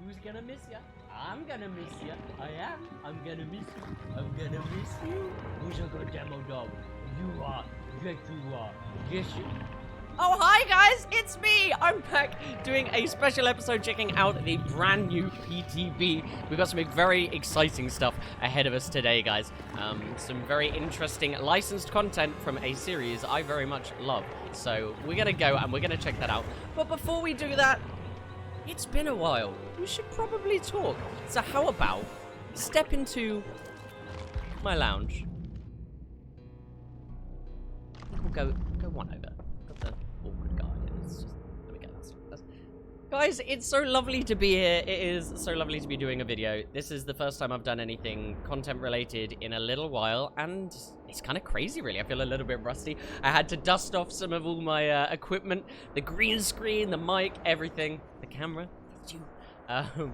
Who's gonna miss ya? I'm gonna miss ya. I am. I'm gonna miss you. I'm gonna miss you. Who's a good demo dog? You are. Yes, you are. Yes, you. Oh, hi guys, it's me! I'm back doing a special episode checking out the brand new PTB. We've got some very exciting stuff ahead of us today, guys. Some very interesting licensed content from a series I very much love. So we're gonna go and we're gonna check that out. But before we do that, it's been a while. We should probably talk. So how about step into my lounge? I think we'll go one over. Awkward guy. It's just, there we go. That's guys, it's so lovely to be here. It is so lovely to be doing a video. This is the first time I've done anything content related in a little while, and it's kind of crazy, really. I feel a little bit rusty. I had to dust off some of all my equipment, the green screen, the mic, everything, the camera. That's you.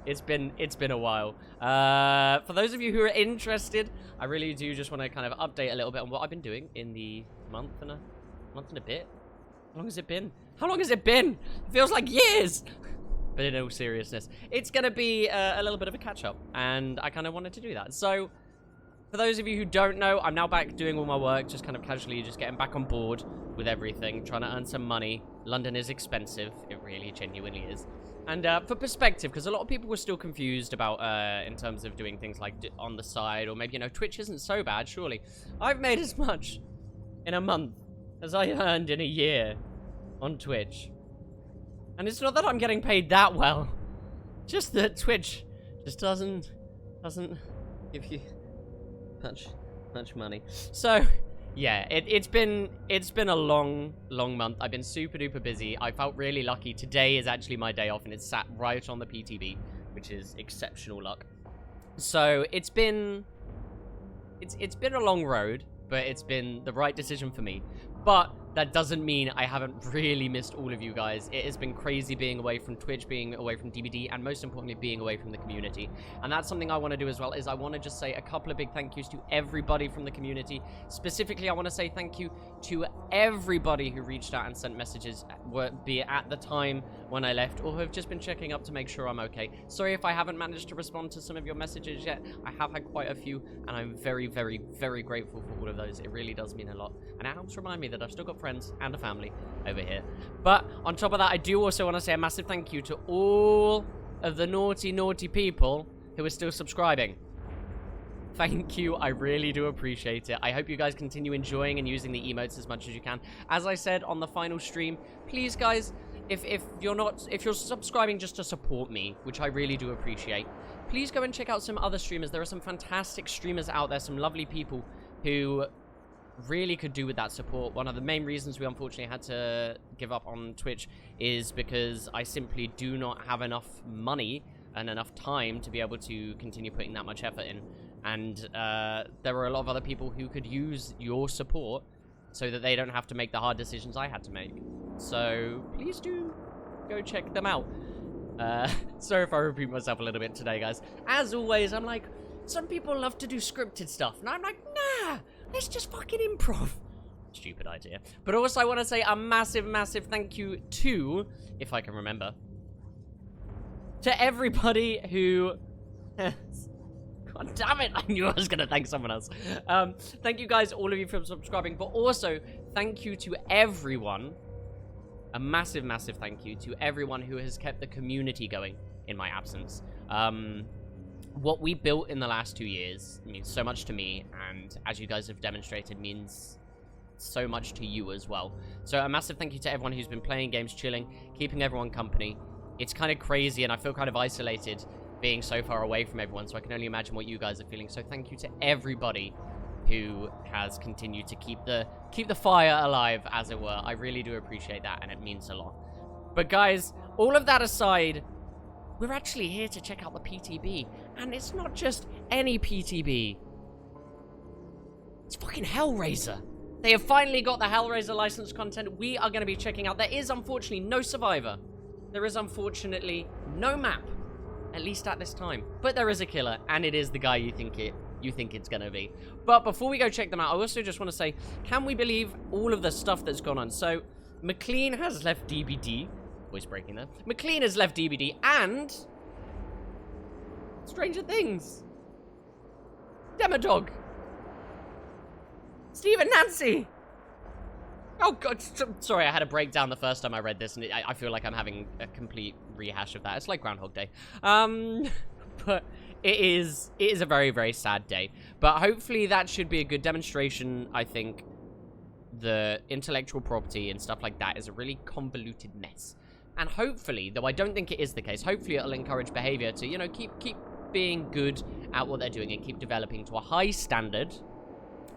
It's been a while. For those of you who are interested, I really do just want to kind of update a little bit on what I've been doing in the month and a bit. How long has it been? How long has it been? It feels like years! But in all seriousness, it's going to be a little bit of a catch-up, and I kind of wanted to do that. So, for those of you who don't know, I'm now back doing all my work, just kind of casually, just getting back on board with everything, trying to earn some money. London is expensive. It really, genuinely is. And for perspective, because a lot of people were still confused about, in terms of doing things like on the side, or maybe, you know, Twitch isn't so bad, surely. I've made as much in a month as I earned in a year on Twitch. And it's not that I'm getting paid that well. Just that Twitch just doesn't give you much money. So, yeah, it's been a long month. I've been super duper busy. I felt really lucky. Today is actually my day off, and it's sat right on the PTB, which is exceptional luck. So, it's been a long road, but it's been the right decision for me. But that doesn't mean I haven't really missed all of you guys. It has been crazy being away from Twitch, being away from DBD, and most importantly, being away from the community. And that's something I want to do as well, is I want to just say a couple of big thank yous to everybody from the community. Specifically, I want to say thank you to everybody who reached out and sent messages, be it at the time when I left, or who have just been checking up to make sure I'm okay. Sorry if I haven't managed to respond to some of your messages yet. I have had quite a few, and I'm very, very, very grateful for all of those. It really does mean a lot. And it helps remind me that I've still got friends and a family over here. But on top of that, I do also want to say a massive thank you to all of the naughty people who are still subscribing. Thank you. I really do appreciate it. I hope you guys continue enjoying and using the emotes as much as you can. As I said on the final stream, please guys, if you're subscribing just to support me, which I really do appreciate, please go and check out some other streamers. There are some fantastic streamers out there, some lovely people who really could do with that support. One of the main reasons we unfortunately had to give up on Twitch is because I simply do not have enough money and enough time to be able to continue putting that much effort in. And there are a lot of other people who could use your support so that they don't have to make the hard decisions I had to make. So please do go check them out. Sorry if I repeat myself a little bit today, guys. As always, I'm like, some people love to do scripted stuff, and I'm like, nah, let's just fucking improv. Stupid idea. But also I want to say a massive thank you to, if I can remember, to everybody who God damn it, I knew I was going to thank someone else. Thank you guys, all of you, for subscribing, but also thank you to everyone. A massive thank you to everyone who has kept the community going in my absence. What we built in the last 2 years means so much to me, and as you guys have demonstrated, means so much to you as well. So a massive thank you to everyone who's been playing games, chilling, keeping everyone company. It's kind of crazy, and I feel kind of isolated being so far away from everyone, so I can only imagine what you guys are feeling. So thank you to everybody who has continued to keep the fire alive, as it were. I really do appreciate that, and it means a lot. But guys, all of that aside, we're actually here to check out the PTB. And it's not just any PTB. It's fucking Hellraiser. They have finally got the Hellraiser licensed content we are going to be checking out. There is unfortunately no survivor. There is unfortunately no map. At least at this time. But there is a killer, and it is the guy you think it's going to be. But before we go check them out, I also just want to say, can we believe all of the stuff that's gone on? So, McLean has left DBD. Voice breaking there. McLean has left DBD, and Stranger Things. Demodog. Steve and Nancy. Oh, God. Sorry, I had a breakdown the first time I read this, and I feel like I'm having a complete rehash of that. It's like Groundhog Day. But it is a very, very sad day. But hopefully that should be a good demonstration. I think the intellectual property and stuff like that is a really convoluted mess. And hopefully, though I don't think it is the case, hopefully it'll encourage behavior to, you know, keep being good at what they're doing and keep developing to a high standard.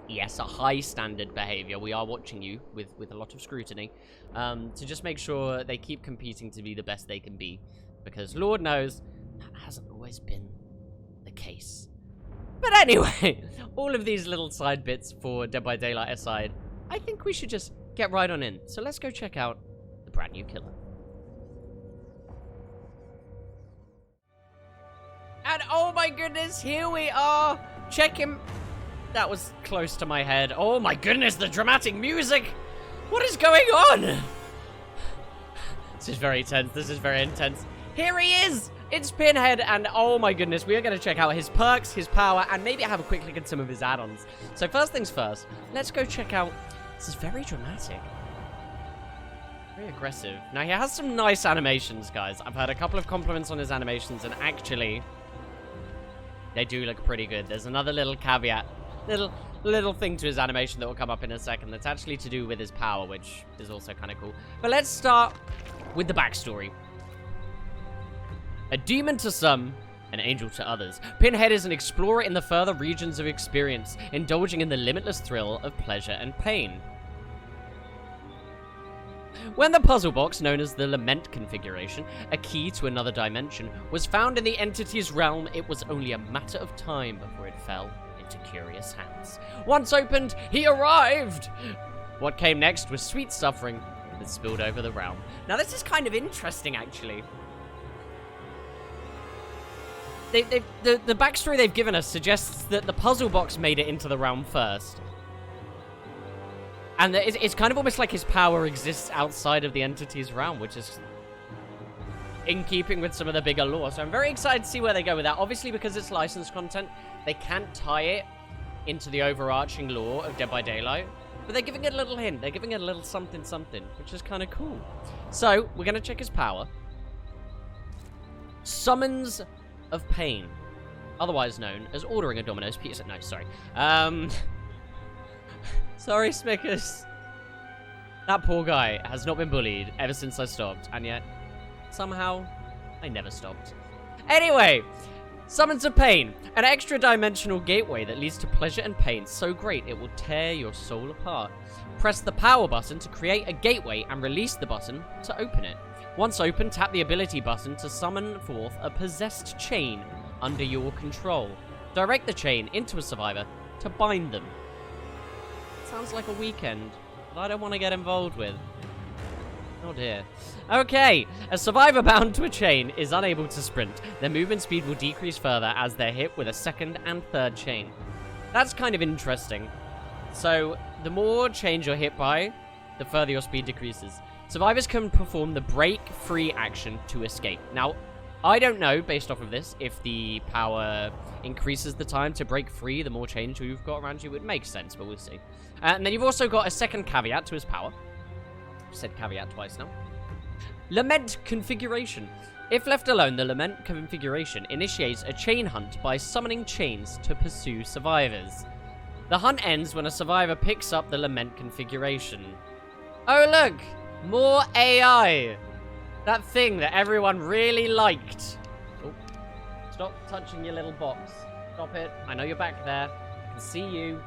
Yes, a high standard behavior. We are watching you with a lot of scrutiny to just make sure they keep competing to be the best they can be. Because Lord knows, that hasn't always been the case. But anyway, all of these little side bits for Dead by Daylight aside, I think we should just get right on in. So let's go check out the brand new killer. And oh my goodness, here we are. Check him. That was close to my head. Oh my goodness, the dramatic music. What is going on? This is very tense. This is very intense. Here he is. It's Pinhead, and oh my goodness, we are going to check out his perks, his power, and maybe have a quick look at some of his add-ons. So first things first, let's go check out... This is very dramatic. Very aggressive. Now, he has some nice animations, guys. I've heard a couple of compliments on his animations, and actually, they do look pretty good. There's another little caveat. Little thing to his animation that will come up in a second that's actually to do with his power, which is also kind of cool. But let's start with the backstory. A demon to some, an angel to others. Pinhead is an explorer in the further regions of experience, indulging in the limitless thrill of pleasure and pain. When the puzzle box, known as the Lament configuration, a key to another dimension, was found in the entity's realm, it was only a matter of time before it fell into curious hands. Once opened, he arrived! What came next was sweet suffering that spilled over the realm. Now this is kind of interesting, actually. The backstory they've given us suggests that the puzzle box made it into the realm first. And it's kind of almost like his power exists outside of the entity's realm, which is in keeping with some of the bigger lore. So I'm very excited to see where they go with that. Obviously, because it's licensed content, they can't tie it into the overarching lore of Dead by Daylight. But they're giving it a little hint. They're giving it a little something, which is kind of cool. So, we're going to check his power. Summons of Pain, otherwise known as ordering a Domino's pizza. No, sorry. Sorry, Smickers. That poor guy has not been bullied ever since I stopped, and yet, somehow, I never stopped. Anyway, Summons of Pain, an extra-dimensional gateway that leads to pleasure and pain so great it will tear your soul apart. Press the power button to create a gateway and release the button to open it. Once open, tap the ability button to summon forth a possessed chain under your control. Direct the chain into a survivor to bind them. Sounds like a weekend that I don't want to get involved with. Oh dear. Okay, a survivor bound to a chain is unable to sprint. Their movement speed will decrease further as they're hit with a second and third chain. That's kind of interesting. So, the more chains you're hit by, the further your speed decreases. Survivors can perform the break free action to escape. Now, I don't know, based off of this, if the power increases the time to break free, the more chains you've got around you. It makes sense, but we'll see. And then you've also got a second caveat to his power. I've said caveat twice now. Lament configuration. If left alone, the Lament configuration initiates a chain hunt by summoning chains to pursue survivors. The hunt ends when a survivor picks up the Lament configuration. Oh look! More AI! That thing that everyone really liked. Oh, stop touching your little box. Stop it. I know you're back there. I can see you.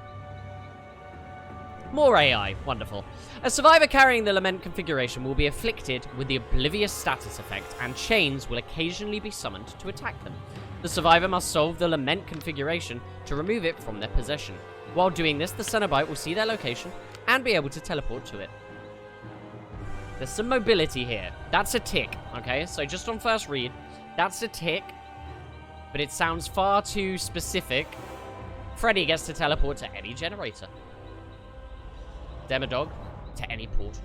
More AI. Wonderful. A survivor carrying the Lament configuration will be afflicted with the Oblivious status effect, and chains will occasionally be summoned to attack them. The survivor must solve the Lament configuration to remove it from their possession. While doing this, the Cenobite will see their location and be able to teleport to it. There's some mobility here. That's a tick, okay? So just on first read, that's a tick, but it sounds far too specific. Freddy gets to teleport to any generator. Demodog to any portal.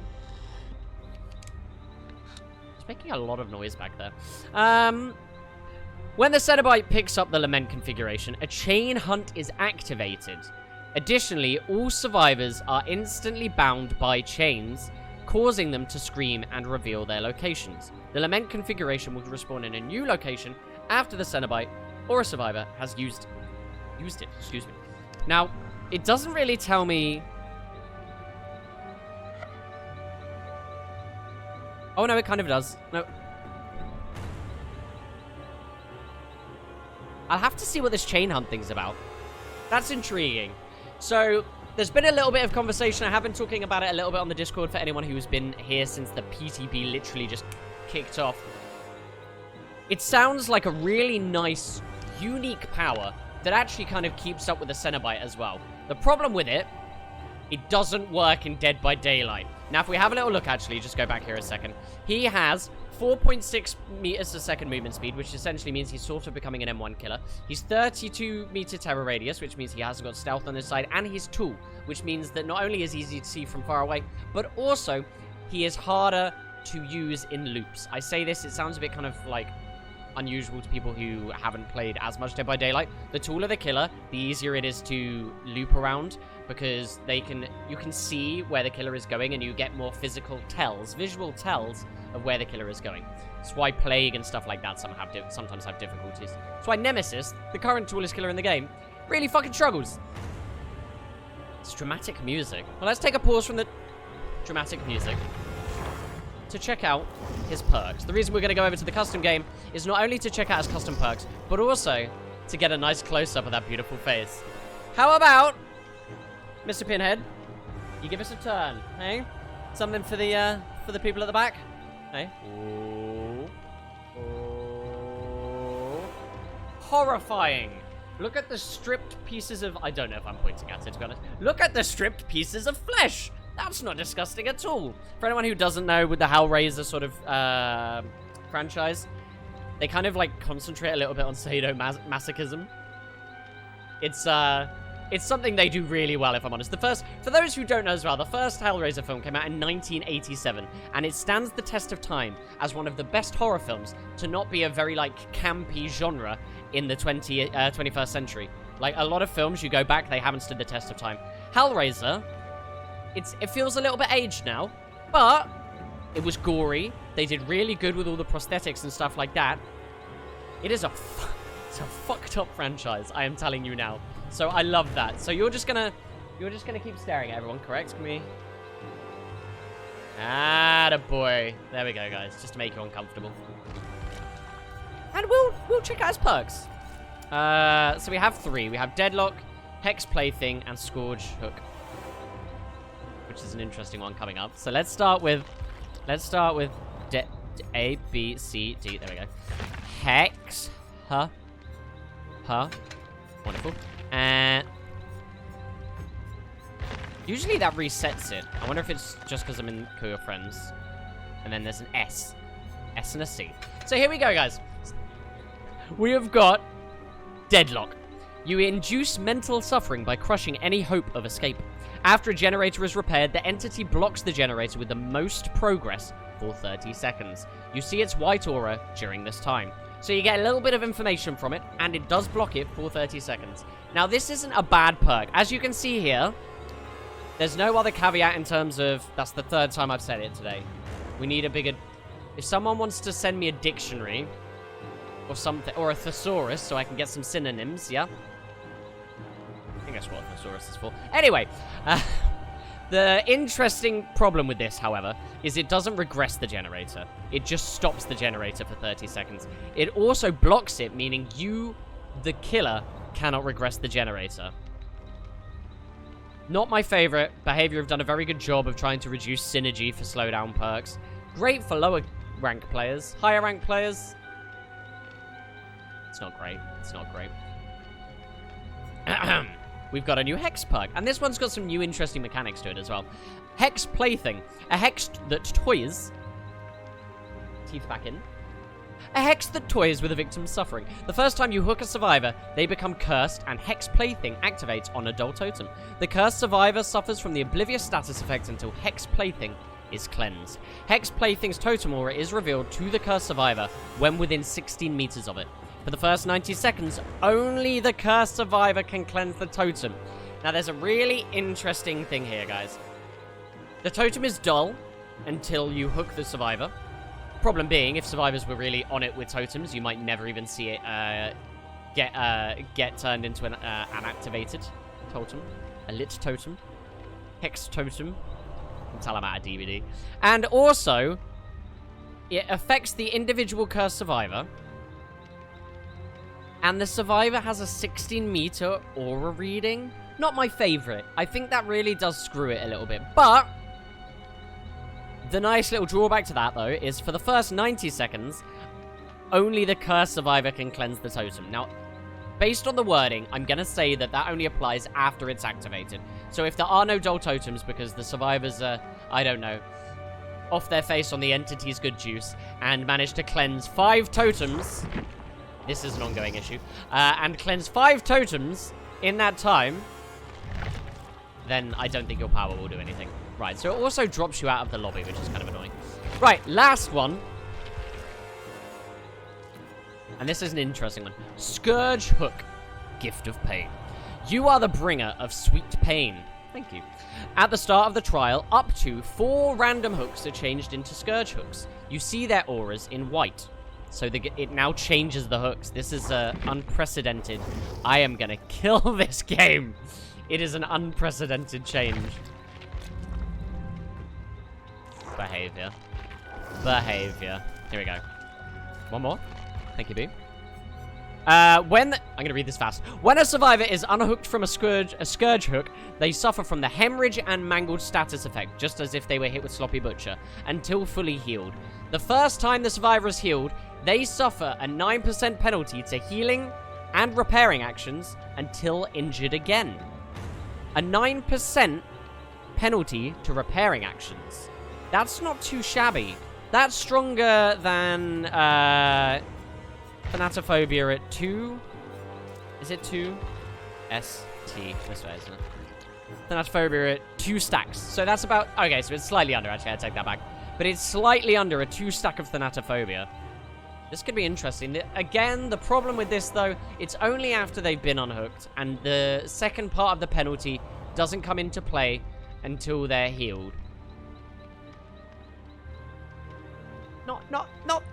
It's making a lot of noise back there. When the Cenobite picks up the Lament configuration, a chain hunt is activated. Additionally, all survivors are instantly bound by chains, causing them to scream and reveal their locations. The Lament configuration will respawn in a new location after the Cenobite or a survivor has used it. Excuse me. Now, it doesn't really tell me... Oh, no, it kind of does. No. I'll have to see what this chain hunt thing's about. That's intriguing. So, there's been a little bit of conversation. I have been talking about it a little bit on the Discord for anyone who's been here since the PTB literally just kicked off. It sounds like a really nice, unique power that actually kind of keeps up with the Cenobite as well. The problem with it, it doesn't work in Dead by Daylight. Now, if we have a little look, actually, just go back here a second. He has 4.6 meters a second movement speed, which essentially means he's sort of becoming an M1 killer. He's 32 meter terror radius, which means he hasn't got stealth on his side, and he's tool, which means that not only is he easy to see from far away, but also he is harder to use in loops. I say this, it sounds a bit kind of like unusual to people who haven't played as much Dead by Daylight. The taller the killer, the easier it is to loop around, because you can see where the killer is going, and you get more physical tells, visual tells of where the killer is going. That's why Plague and stuff like that sometimes have difficulties. That's why Nemesis, the current tallest killer in the game, really fucking struggles. It's dramatic music. Well, let's take a pause from the dramatic music to check out his perks. The reason we're going to go over to the custom game is not only to check out his custom perks, but also to get a nice close-up of that beautiful face. How about, Mr. Pinhead, you give us a turn, hey? Something for the people at the back? Hey? Ooh. Ooh. Horrifying. Look at the stripped pieces of... I don't know if I'm pointing at it, to be honest. Look at the stripped pieces of flesh. That's not disgusting at all. For anyone who doesn't know, with the Hellraiser sort of franchise, they kind of like concentrate a little bit on sadomasochism. It's something they do really well, if I'm honest. For those who don't know as well, the first Hellraiser film came out in 1987, and it stands the test of time as one of the best horror films to not be a very like campy genre in the 21st century. Like a lot of films, you go back, they haven't stood the test of time. Hellraiser, it feels a little bit aged now, but it was gory. They did really good with all the prosthetics and stuff like that. It's a fucked up franchise, I am telling you now. So I love that. So you're just gonna keep staring at everyone, correct? Can we? Attaboy. There we go, guys, just to make you uncomfortable. And we'll check out his perks. So we have 3. We have Deadlock, Hex Plaything, and Scourge Hook, which is an interesting one coming up. So let's start with A, B, C, D. There we go. Hex. Huh. Wonderful. And usually that resets it. I wonder if it's just because I'm in Cool Your Friends. And then there's an S. S and a C. So here we go, guys. We have got Deadlock. You induce mental suffering by crushing any hope of escape. After a generator is repaired, the entity blocks the generator with the most progress for 30 seconds. You see its white aura during this time. So you get a little bit of information from it, and it does block it for 30 seconds. Now, this isn't a bad perk. As you can see here, there's no other caveat in terms of... That's the 3rd time I've said it today. We need a bigger... If someone wants to send me a dictionary or something, or a thesaurus, so I can get some synonyms, yeah? I think that's what a thesaurus is for. Anyway, the interesting problem with this, however, is it doesn't regress the generator. It just stops the generator for 30 seconds. It also blocks it, meaning you, the killer, cannot regress the generator. Not my favorite. Behavior have done a very good job of trying to reduce synergy for slowdown perks. Great for lower rank players. Higher rank players, it's not great. It's not great. We've got a new Hex perk, and this one's got some new interesting mechanics to it as well. Hex Plaything. A hex that toys... Teeth back in. A hex that toys with a victim's suffering. The first time you hook a survivor, they become cursed, and Hex Plaything activates on Adult Totem. The cursed survivor suffers from the Oblivious status effect until Hex Plaything is cleansed. Hex Plaything's totem aura is revealed to the cursed survivor when within 16 meters of it. For the first 90 seconds, only the cursed survivor can cleanse the totem. Now, there's a really interesting thing here, guys. The totem is dull until you hook the survivor. Problem being, if survivors were really on it with totems, you might never even see it get turned into an activated totem. A lit totem. Hex totem. You can tell I'm out of DVD. And also, it affects the individual cursed survivor. And the survivor has a 16-meter aura reading. Not my favorite. I think that really does screw it a little bit. But the nice little drawback to that, though, is for the first 90 seconds, only the cursed survivor can cleanse the totem. Now, based on the wording, I'm going to say that that only applies after it's activated. So if there are no dull totems because the survivors are, I don't know, off their face on the entity's good juice and manage to cleanse 5 totems... This is an ongoing issue. And cleanse 5 totems in that time, then I don't think your power will do anything. Right, so it also drops you out of the lobby, which is kind of annoying. Right, last one. And this is an interesting one. Scourge Hook, Gift of Pain. You are the bringer of sweet pain. Thank you. At the start of the trial, up to 4 random hooks are changed into Scourge Hooks. You see their auras in white. So it now changes the hooks. This is unprecedented. I am going to kill this game. It is an unprecedented change. Behavior. Behavior. Here we go. One more. Thank you, B. I'm going to read this fast. When a survivor is unhooked from a scourge hook, they suffer from the hemorrhage and mangled status effect, just as if they were hit with Sloppy Butcher, until fully healed. The first time the survivor is healed, they suffer a 9% penalty to healing and repairing actions until injured again. A 9% penalty to repairing actions. That's not too shabby. That's stronger than Thanatophobia at 2. Is it 2? ST. This way, isn't it? Thanatophobia at 2 stacks. So that's about... Okay, so it's slightly under, actually. I take that back. But it's slightly under a 2 stack of Thanatophobia. This could be interesting. Again, the problem with this, though, it's only after they've been unhooked, and the second part of the penalty doesn't come into play until they're healed. Not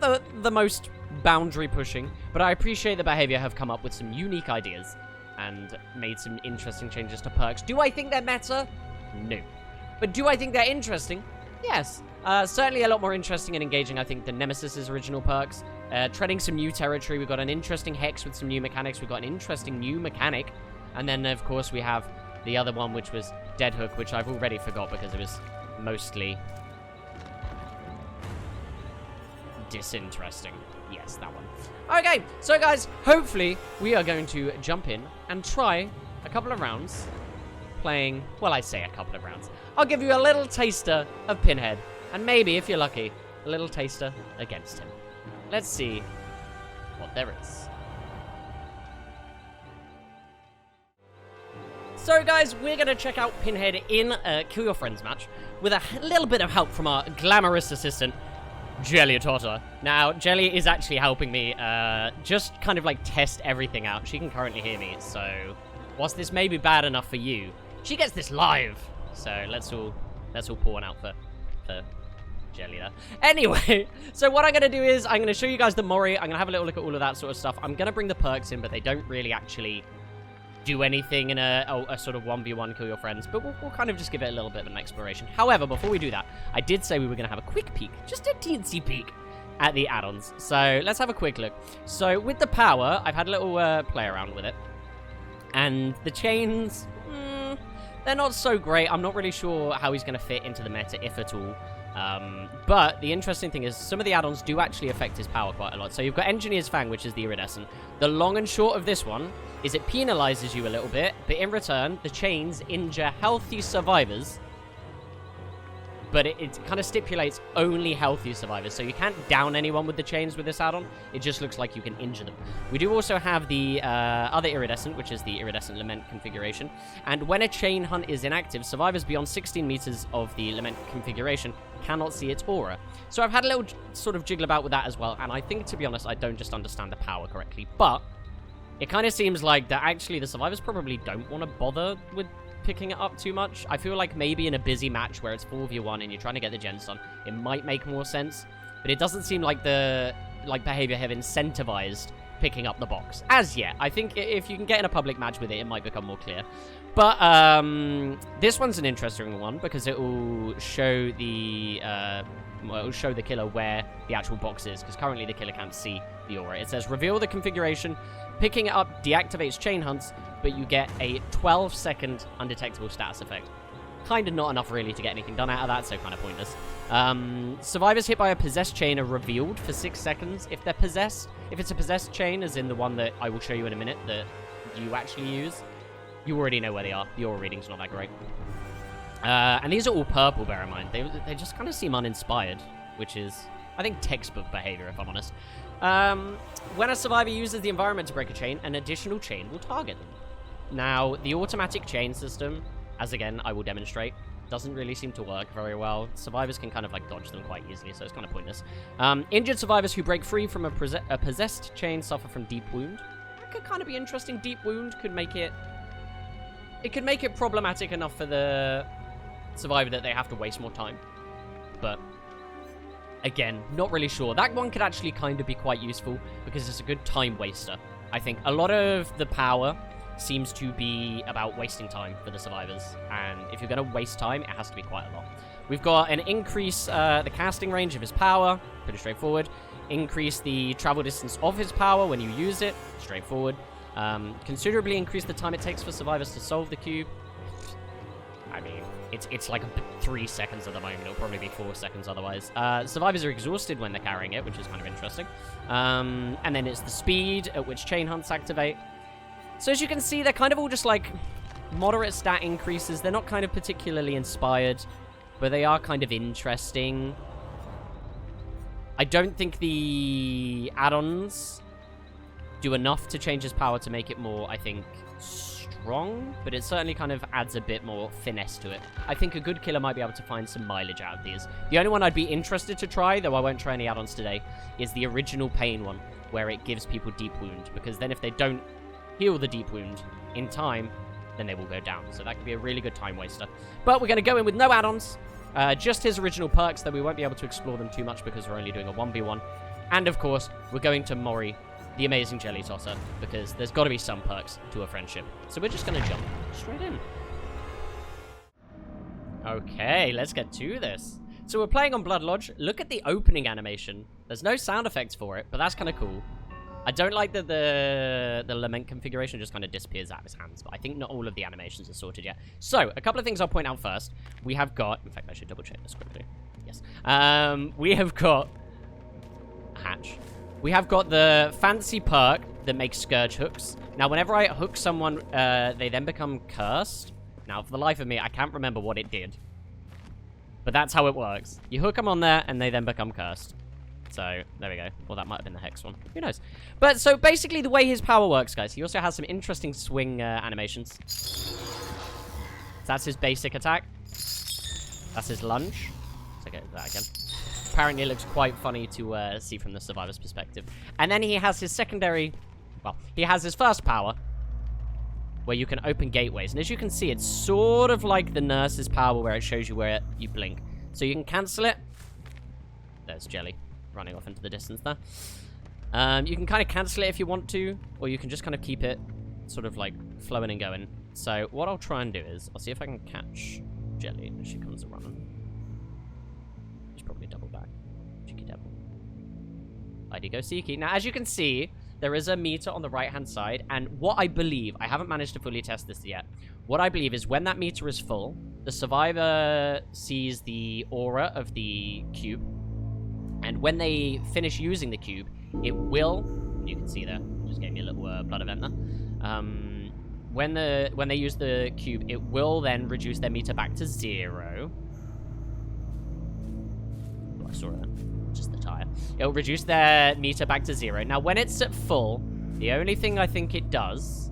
the most boundary pushing, but I appreciate the behavior have come up with some unique ideas and made some interesting changes to perks. Do I think they're meta? No. But do I think they're interesting? Yes. Certainly a lot more interesting and engaging, I think, than Nemesis's original perks. Treading some new territory. We've got an interesting hex with some new mechanics. We've got an interesting new mechanic. And then, of course, we have the other one, which was Dead Hook, which I've already forgot because it was mostly disinteresting. Yes, that one. Okay, so guys, hopefully we are going to jump in and try a couple of rounds playing, well, I say a couple of rounds. I'll give you a little taster of Pinhead, and maybe, if you're lucky, a little taster against him. Let's see what there is. So guys, we're going to check out Pinhead in a Kill Your Friends match with a little bit of help from our glamorous assistant, Jelly Totter. Now, Jelly is actually helping me just kind of like test everything out. She can currently hear me, so whilst this may be bad enough for you, she gets this live. So let's all pour one out for Jelly there. Anyway, so what I'm going to do is I'm going to show you guys the Mori. I'm going to have a little look at all of that sort of stuff. I'm going to bring the perks in, but they don't really actually do anything in a sort of 1v1 Kill Your Friends, but we'll kind of just give it a little bit of an exploration. However, before we do that, I did say we were going to have a quick peek, just a teensy peek, at the add-ons. So let's have a quick look. So with the power, I've had a little play around with it, and the chains, they're not so great. I'm not really sure how he's going to fit into the meta, if at all. But the interesting thing is some of the add-ons do actually affect his power quite a lot. So you've got Engineer's Fang, which is the iridescent. The long and short of this one is it penalizes you a little bit, but in return, the chains injure healthy survivors. But it kind of stipulates only healthy survivors, so you can't down anyone with the chains with this add-on. It just looks like you can injure them. We do also have the other iridescent, which is the iridescent lament configuration. And when a chain hunt is inactive, survivors beyond 16 meters of the lament configuration cannot see its aura. So I've had a little sort of jiggle about with that as well, and I think, to be honest, I don't just understand the power correctly. But it kind of seems like that actually the survivors probably don't want to bother with picking it up too much. I feel like maybe in a busy match where it's 4v1 and you're trying to get the gens done, it might make more sense. But it doesn't seem like the behavior have incentivized picking up the box as yet. I think if you can get in a public match with it, it might become more clear. But this one's an interesting one because it will show the killer where the actual box is, because currently the killer can't see the aura. It says reveal the configuration. Picking it up deactivates chain hunts, but you get a 12-second undetectable status effect. Kind of not enough really to get anything done out of that, so kind of pointless. Survivors hit by a possessed chain are revealed for 6 seconds. If they're possessed, if it's a possessed chain, as in the one that I will show you in a minute that you actually use, you already know where they are. The aura reading's not that great. And these are all purple, bear in mind. They just kind of seem uninspired, which is, I think, textbook behavior, if I'm honest. When a survivor uses the environment to break a chain, an additional chain will target them. Now, the automatic chain system, as again, I will demonstrate, doesn't really seem to work very well. Survivors can kind of like dodge them quite easily, so it's kind of pointless. Injured survivors who break free from a possessed chain suffer from deep wound. That could kind of be interesting. Deep wound could make it... It could make it problematic enough for the survivor that they have to waste more time. But again, not really sure. That one could actually kind of be quite useful because it's a good time waster. I think a lot of the power seems to be about wasting time for the survivors, and if you're going to waste time, it has to be quite a lot. We've got an increase the casting range of his power, pretty straightforward. Increase the travel distance of his power when you use it, straightforward. Considerably increase the time it takes for survivors to solve the cube. I mean, it's like 3 seconds at the moment. It'll probably be 4 seconds otherwise. Survivors are exhausted when they're carrying it, which is kind of interesting. And then it's the speed at which chain hunts activate. So as you can see, they're kind of all just like moderate stat increases. They're not kind of particularly inspired, but they are kind of interesting. I don't think the add-ons do enough to change his power to make it more, I think, strong, but it certainly kind of adds a bit more finesse to it. I think a good killer might be able to find some mileage out of these. The only one I'd be interested to try, though I won't try any add-ons today, is the original pain one, where it gives people deep wound, because then if they don't heal the deep wound in time, then they will go down. So that could be a really good time waster. But we're going to go in with no add-ons, just his original perks, though we won't be able to explore them too much because we're only doing a 1v1. And of course, we're going to Mori, the amazing jelly tosser, because there's got to be some perks to a friendship. So we're just going to jump straight in. Okay, let's get to this. So we're playing on Blood Lodge. Look at the opening animation. There's no sound effects for it, but that's kind of cool. I don't like that the lament configuration just kind of disappears out of his hands, but I think not all of the animations are sorted yet. So, a couple of things I'll point out first. We have got... In fact, I should double check this quickly. Yes. We have got... Hatch. We have got the fancy perk that makes Scourge hooks. Now, whenever I hook someone, they then become cursed. Now, for the life of me, I can't remember what it did. But that's how it works. You hook them on there, and they then become cursed. So, there we go. Well, that might have been the Hex one. Who knows? But, so, basically, the way his power works, guys, he also has some interesting swing animations. So that's his basic attack. That's his lunge. Let's go that again. Apparently, it looks quite funny to see from the survivor's perspective. And then he has his secondary... Well, he has his first power, where you can open gateways. And as you can see, it's sort of like the nurse's power, where it shows you where you blink. So you can cancel it. There's Jelly running off into the distance there. You can kind of cancel it if you want to, or you can just kind of keep it sort of like flowing and going. So what I'll try and do is, I'll see if I can catch Jelly as she comes running. She's probably double back. Cheeky devil. ID go Seeky. Now, as you can see, there is a meter on the right-hand side, and what I believe, I haven't managed to fully test this yet, what I believe is when that meter is full, the survivor sees the aura of the cube, and when they finish using the cube, it will... You can see there. Just gave me a little blood event there. When they use the cube, it will then reduce their meter back to 0. Oh, I saw it then. Just the tire. It'll reduce their meter back to 0. Now, when it's at full, the only thing I think it does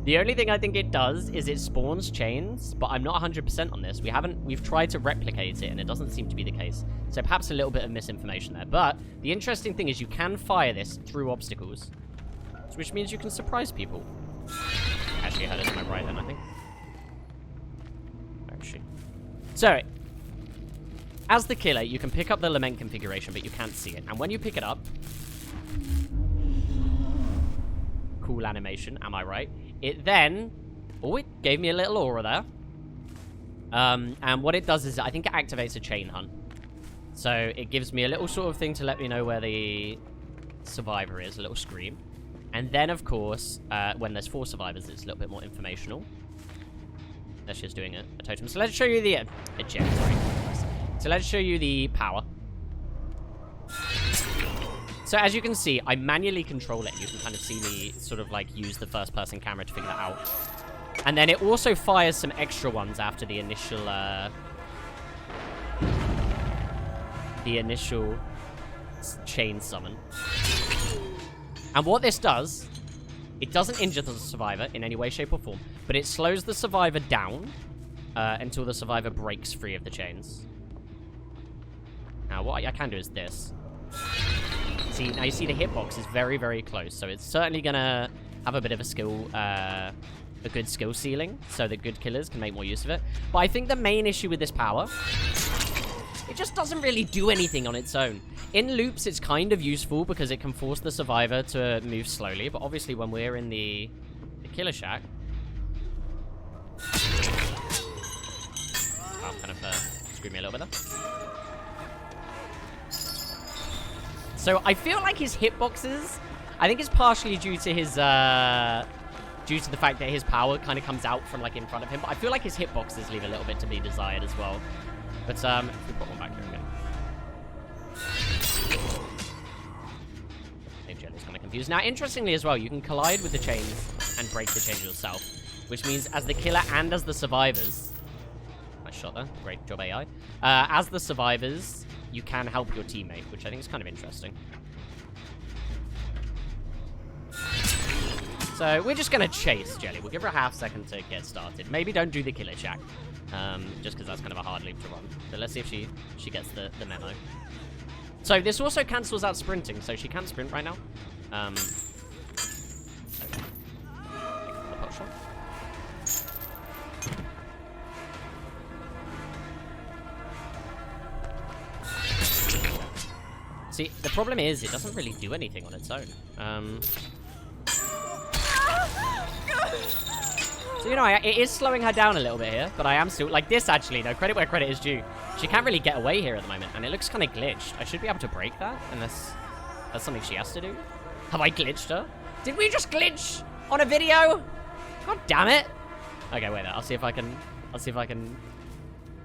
The only thing I think it does is it spawns chains, but I'm not 100% on this. We've tried to replicate it, and it doesn't seem to be the case. So perhaps a little bit of misinformation there. But the interesting thing is you can fire this through obstacles, which means you can surprise people. Actually, I heard it to my right then, I think. Where is she? So, as the killer, you can pick up the lament configuration, but you can't see it. And when you pick it up... Cool animation, am I right? It then... Oh, it gave me a little aura there. And what it does is, I think it activates a chain hunt. So, it gives me a little sort of thing to let me know where the survivor is, a little scream. And then, of course, when there's 4 survivors, it's a little bit more informational. That's just doing a totem. So let's show you the... a gem, sorry. So let's show you the power. So as you can see, I manually control it. You can kind of see me sort of like use the first-person camera to figure that out. And then it also fires some extra ones after the initial... chain summon. And what this does, it doesn't injure the survivor in any way, shape, or form, but it slows the survivor down until the survivor breaks free of the chains. Now, what I can do is this. See, now you see the hitbox is very, very close, so it's certainly going to have a bit of a skill, a good skill ceiling, so that good killers can make more use of it. But I think the main issue with this power, it just doesn't really do anything on its own. In loops, it's kind of useful because it can force the survivor to move slowly, but obviously when we're in the killer shack... Oh, kind of screwed me a little bit there. So I feel like his hitboxes, I think it's partially due to his, due to the fact that his power kind of comes out from like in front of him, but I feel like his hitboxes leave a little bit to be desired as well. But, if we put one back here again. I think Jelly's kind of confused. Now, interestingly as well, you can collide with the chains and break the chains yourself, which means as the killer and as the survivors... Nice shot there. Great job, AI. As the survivors, you can help your teammate, which I think is kind of interesting. So, we're just going to chase Jelly. We'll give her a half second to get started. Maybe don't do the killer shack. Just because that's kind of a hard loop to run. So let's see if she gets the memo. So this also cancels out sprinting, so she can sprint right now. Okay. The pot shot. See, the problem is it doesn't really do anything on its own. So, you know, it is slowing her down a little bit here, but I am still... Like, this, actually, no, credit where credit is due. She can't really get away here at the moment, and it looks kind of glitched. I should be able to break that, unless that's something she has to do. Have I glitched her? Did we just glitch on a video? God damn it. Okay, wait there. I'll see if I can...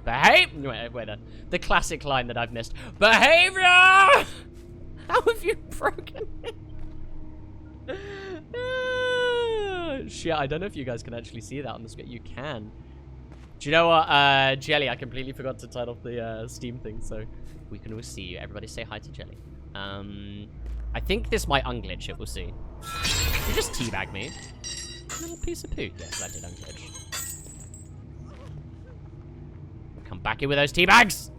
Behave... Wait there. The classic line that I've missed. Behavior! How have you broken it? Shit, I don't know if you guys can actually see that on the screen. You can. Do you know what, Jelly? I completely forgot to turn off the Steam thing, so we can all see you. Everybody say hi to Jelly. I think this might unglitch it. We'll see. You just teabag me. Little piece of poo. Yes, that did unglitch. Come back in with those teabags.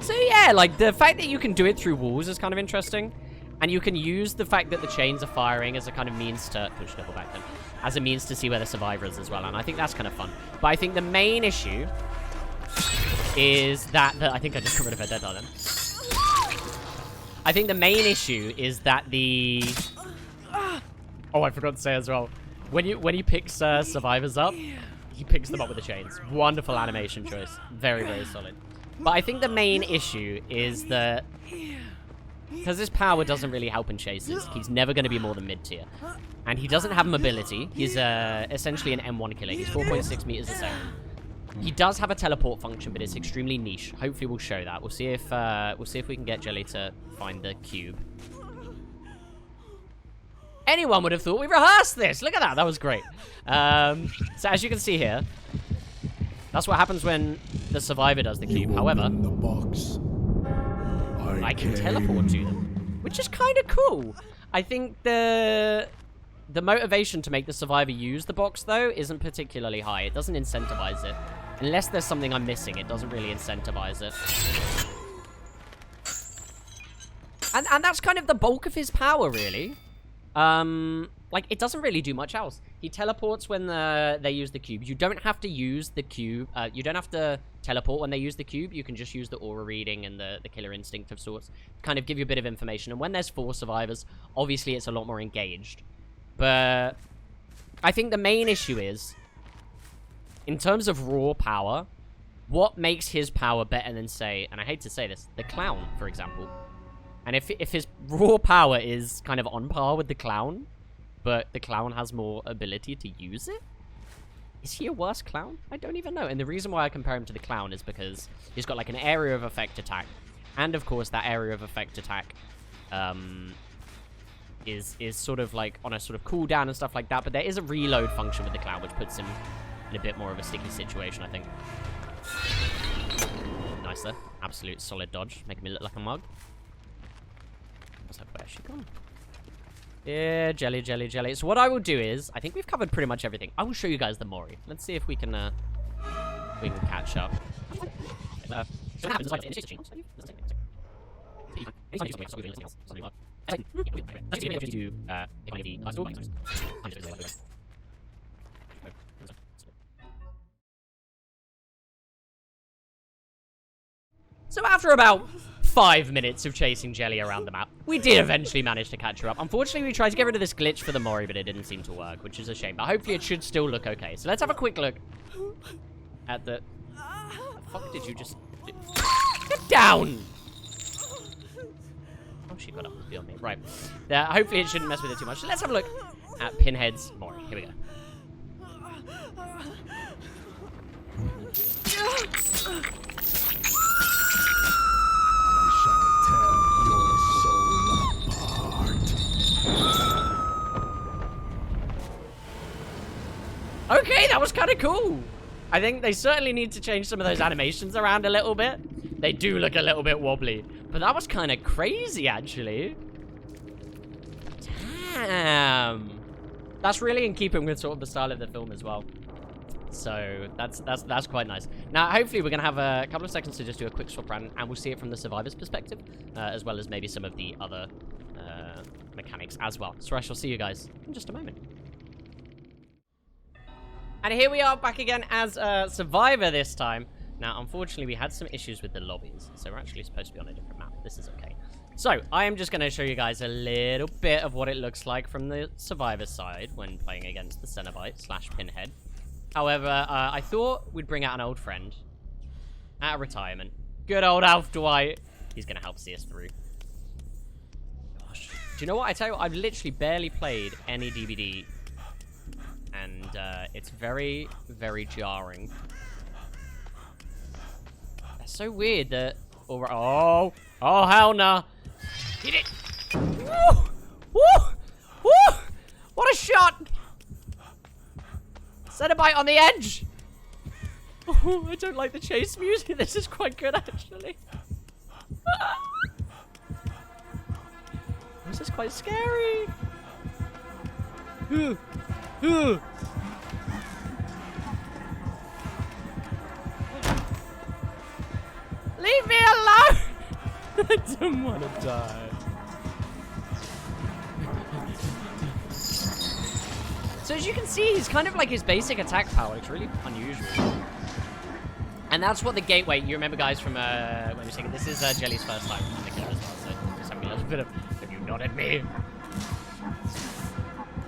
So yeah, like the fact that you can do it through walls is kind of interesting. And you can use the fact that the chains are firing as a kind of means to... Push double back then. As a means to see where the survivor is as well. And I think that's kind of fun. But I think the main issue is that... I think I just got rid of her dead then. I think the main issue is that the... Oh, I forgot to say as well. When he picks survivors up, he picks them up with the chains. Wonderful animation choice. Very, very solid. But I think the main issue is that... Because his power doesn't really help in chases, he's never going to be more than mid-tier. And he doesn't have mobility. He's essentially an M1 killer. He's 4.6 meters a second. He does have a teleport function, but it's extremely niche. Hopefully we'll show that. We'll see if we can get Jelly to find the cube. Anyone would have thought we rehearsed this. Look at that. That was great. So as you can see here, that's what happens when the survivor does the cube. However, the box. I can teleport to them, which is kind of cool. I think the motivation to make the survivor use the box, though, isn't particularly high. It doesn't incentivize it. Unless there's something I'm missing, it doesn't really incentivize it. And that's kind of the bulk of his power, really. Like, it doesn't really do much else. He teleports when they use the cube. You don't have to use the cube. You don't have to teleport when they use the cube. You can just use the aura reading and the killer instinct of sorts to kind of give you a bit of information. And when there's 4 survivors, obviously it's a lot more engaged. But I think the main issue is, in terms of raw power, what makes his power better than, say, and I hate to say this, the clown, for example. And if his raw power is kind of on par with the clown, but the clown has more ability to use it, is he a worse clown? I don't even know. And the reason why I compare him to the clown is because he's got like an area of effect attack. And of course, that area of effect attack is sort of like on a sort of cooldown and stuff like that. But there is a reload function with the clown, which puts him in a bit more of a sticky situation, I think. Nice there. Absolute solid dodge. Making me look like a mug. Where's she gone? Yeah, jelly, jelly, jelly. So what I will do is, I think we've covered pretty much everything. I will show you guys the Mori. Let's see if we can catch up. So what happens is like, it's just a change. So after about 5 minutes of chasing Jelly around the map, we did eventually manage to catch her up. Unfortunately, we tried to get rid of this glitch for the Mori, but it didn't seem to work, which is a shame. But hopefully it should still look okay. So let's have a quick look at the... What the fuck did you just do? Get down! Oh, she got up beyond me. Right. Hopefully it shouldn't mess with it too much. So let's have a look at Pinhead's Mori. Here we go. Okay, that was kind of cool. I think they certainly need to change some of those animations around a little bit. They do look a little bit wobbly. But that was kind of crazy, actually. Damn. That's really in keeping with sort of the style of the film as well. So that's quite nice. Now, hopefully we're going to have a couple of seconds to just do a quick swap around, and we'll see it from the survivor's perspective, as well as maybe some of the other mechanics as well. So I shall see you guys in just a moment. And here we are back again as Survivor this time. Now, unfortunately, we had some issues with the lobbies, so we're actually supposed to be on a different map. This is okay. So, I am just going to show you guys a little bit of what it looks like from the Survivor side when playing against the Cenobite / Pinhead. However, I thought we'd bring out an old friend out of retirement. Good old Alf Dwight. He's going to help see us through. Gosh. Do you know what? I tell you what, I've literally barely played any DBD. And it's very, very jarring. That's so weird that... Oh, hell no. Hit it. Woo! Woo! Woo! What a shot! Cenobite on the edge. Oh, I don't like the chase music. This is quite good, actually. This is quite scary. Leave me alone! I don't want to die. So as you can see, he's kind of like his basic attack power. It's really unusual. And that's what the gateway, you remember guys from when we were saying this is Jelly's first time on the killer as well, so just having a little bit of, have you not at me?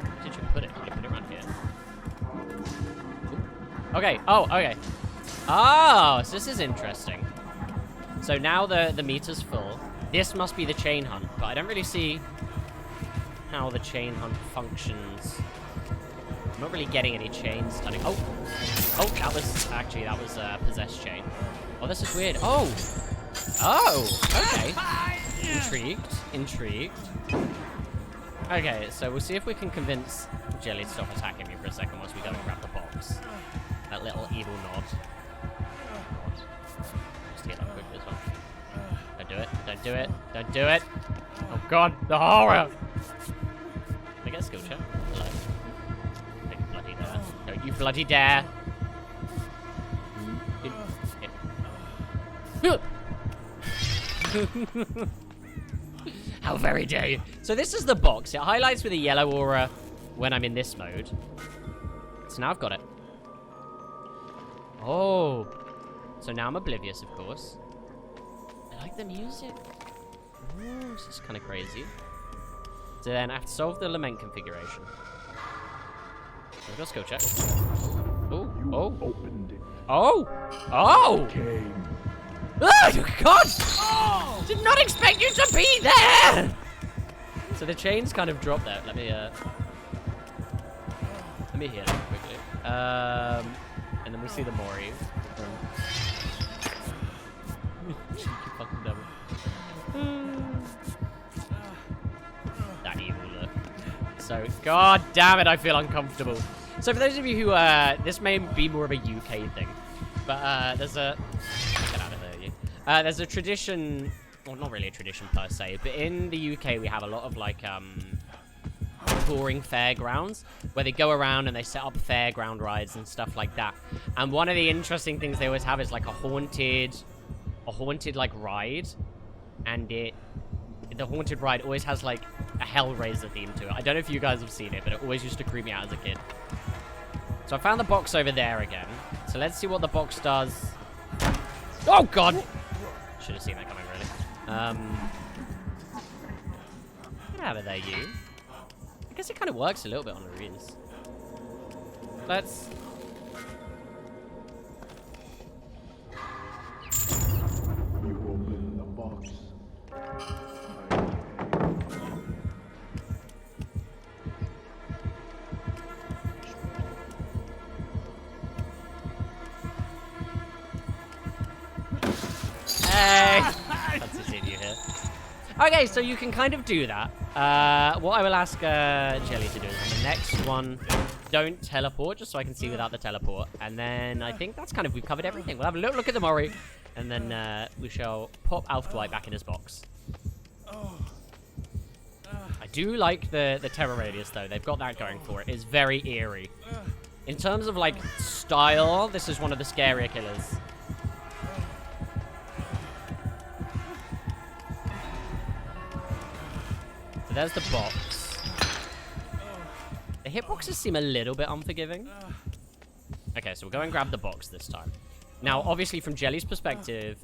Where did you put it? Did you put it around here? Ooh. Okay, oh, okay. Oh, so this is interesting. So now the meter's full. This must be the chain hunt, but I don't really see how the chain hunt functions. I'm not really getting any chains stunning. Oh, that was possessed chain. Oh, this is weird. Oh, okay. Intrigued. Okay, so we'll see if we can convince Jelly to stop attacking me for a second once we go and grab the box. That little evil nod. Just get that quickly as well. Don't do it. Oh God, the horror! get a skill check? Hello. Don't you bloody dare. Don't you bloody dare. How very dare you. So this is the box. It highlights with a yellow aura when I'm in this mode. So now I've got it. Oh. So now I'm oblivious, of course. I like the music. Oh, this is kind of crazy. So then I have to solve the lament configuration. So I've got a skill check. Oh, oh. Opened it. Oh! Oh! Came. Oh, God! Oh! Did not expect you to be there! So the chains kind of drop there. Let me heal it quickly. And then we see the Mori. Cheeky fucking devil. That evil look. So, God damn it, I feel uncomfortable. So for those of you who, this may be more of a UK thing, but there's a... Get out of there, you. There's a tradition, well, not really a tradition per se, but in the UK we have a lot of, like, touring fairgrounds, where they go around and they set up fairground rides and stuff like that. And one of the interesting things they always have is, like, a haunted, like, ride. And the haunted ride always has, like, a Hellraiser theme to it. I don't know if you guys have seen it, but it always used to creep me out as a kid. So I found the box over there again. So let's see what the box does. Oh, God! Should have seen that coming, really. Get out of there, you. I guess it kind of works a little bit on Louise. Let's... You open the box. Hey! That's to see you here. Okay, so you can kind of do that. What I will ask Jelly to do is on the next one, don't teleport, just so I can see without the teleport. And then I think that's kind of, we've covered everything. We'll have a little look at the Mori, and then we shall pop Alf Dwight back in his box. I do like the terror radius, though. They've got that going for it. It's very eerie. In terms of, like, style, this is one of the scarier killers. So there's the box. The hitboxes seem a little bit unforgiving. Okay, so we'll go and grab the box this time. Now, obviously, from Jelly's perspective,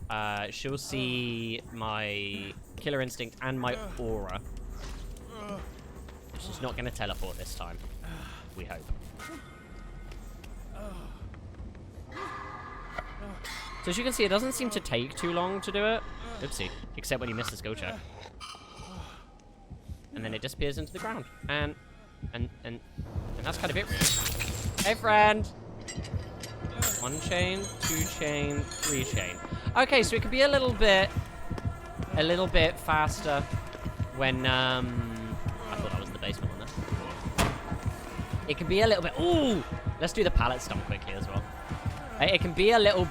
she'll see my killer instinct and my aura. She's not going to teleport this time. We hope. So as you can see, it doesn't seem to take too long to do it. Oopsie. Except when you miss the skill check. And then it disappears into the ground. And that's kind of it, really. Hey, friend! 1 chain, 2 chain, 3 chain. Okay, so it could be a little bit faster when, I thought that was the basement one there. It can be a little bit, ooh! Let's do the pallet stomp quickly as well. It can be a little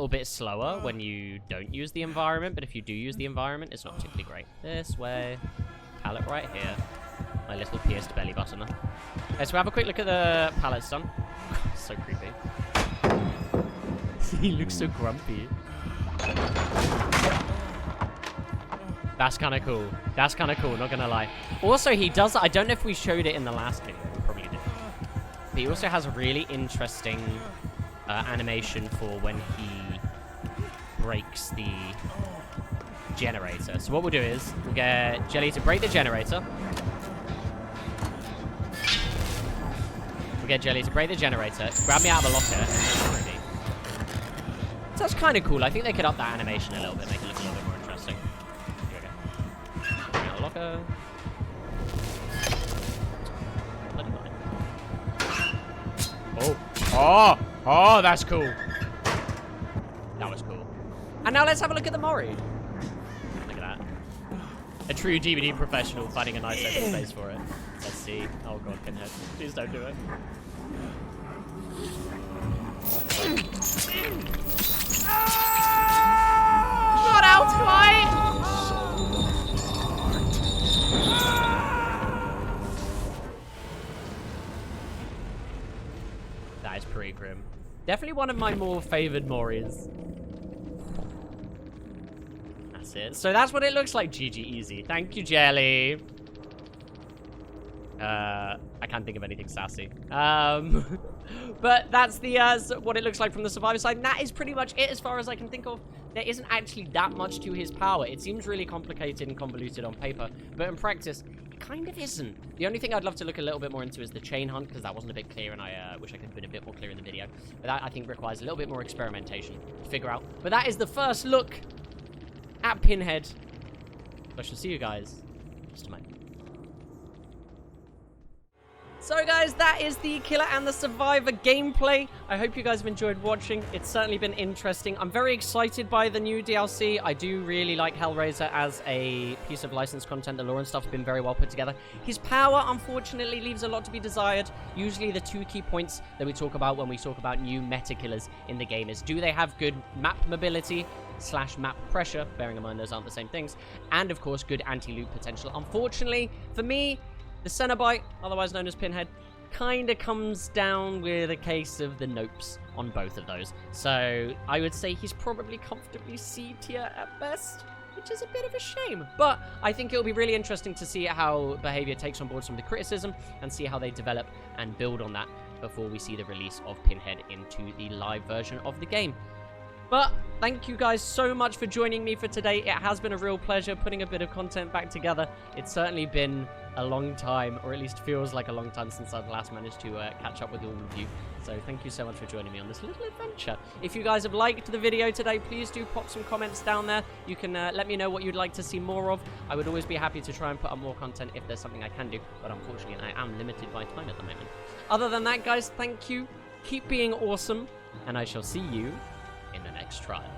bit slower when you don't use the environment, but if you do use the environment, it's not particularly great. This way, pallet right here. My little pierced belly button. Okay, so we have a quick look at the pallet stun. So creepy. He looks so grumpy. That's kind of cool. That's kind of cool, not gonna lie. Also, he does, I don't know if we showed it in the last video. We probably did. But he also has a really interesting animation for when he breaks the generator. So what we'll do is, we'll get Jelly to break the generator. We'll get Jelly to break the generator, grab me out of the locker, and then ready. So that's kind of cool. I think they could up that animation a little bit, make it look a little bit more interesting. Here we go. Bring out the locker. Bloody mine. Oh. Oh! Oh, that's cool. That was cool. And now let's have a look at the Mori. Look at that. A true DVD professional finding a nice open space for it. Let's see. Oh god, Pinhead. Please don't do it. Not out, Dwight! Definitely one of my more favored Moris. That's it. So that's what it looks like. GG easy. Thank you, Jelly. I can't think of anything sassy. But that's the what it looks like from the survivor side. And that is pretty much it as far as I can think of. There isn't actually that much to his power. It seems really complicated and convoluted on paper, but in practice, it kind of isn't. The only thing I'd love to look a little bit more into is the chain hunt, because that wasn't a bit clear, and I wish I could have been a bit more clear in the video. But that, I think, requires a little bit more experimentation to figure out. But that is the first look at Pinhead. I shall see you guys in just a moment. So guys, that is the Killer and the Survivor gameplay. I hope you guys have enjoyed watching. It's certainly been interesting. I'm very excited by the new DLC. I do really like Hellraiser as a piece of licensed content. The lore and stuff's been very well put together. His power, unfortunately, leaves a lot to be desired. Usually the two key points that we talk about when we talk about new meta killers in the game is, do they have good map mobility / map pressure, bearing in mind those aren't the same things, and of course good anti-loot potential. Unfortunately, for me, the Cenobite, otherwise known as Pinhead, kind of comes down with a case of the nopes on both of those. So I would say he's probably comfortably C tier at best, which is a bit of a shame. But I think it'll be really interesting to see how Behavior takes on board some of the criticism and see how they develop and build on that before we see the release of Pinhead into the live version of the game. But thank you guys so much for joining me for today. It has been a real pleasure putting a bit of content back together. It's certainly been a long time, or at least feels like a long time since I've last managed to catch up with all of you. So thank you so much for joining me on this little adventure. If you guys have liked the video today, please do pop some comments down there. You can let me know what you'd like to see more of. I would always be happy to try and put up more content if there's something I can do, but unfortunately I am limited by time at the moment. Other than that, guys, thank you. Keep being awesome, and I shall see you in the next trial.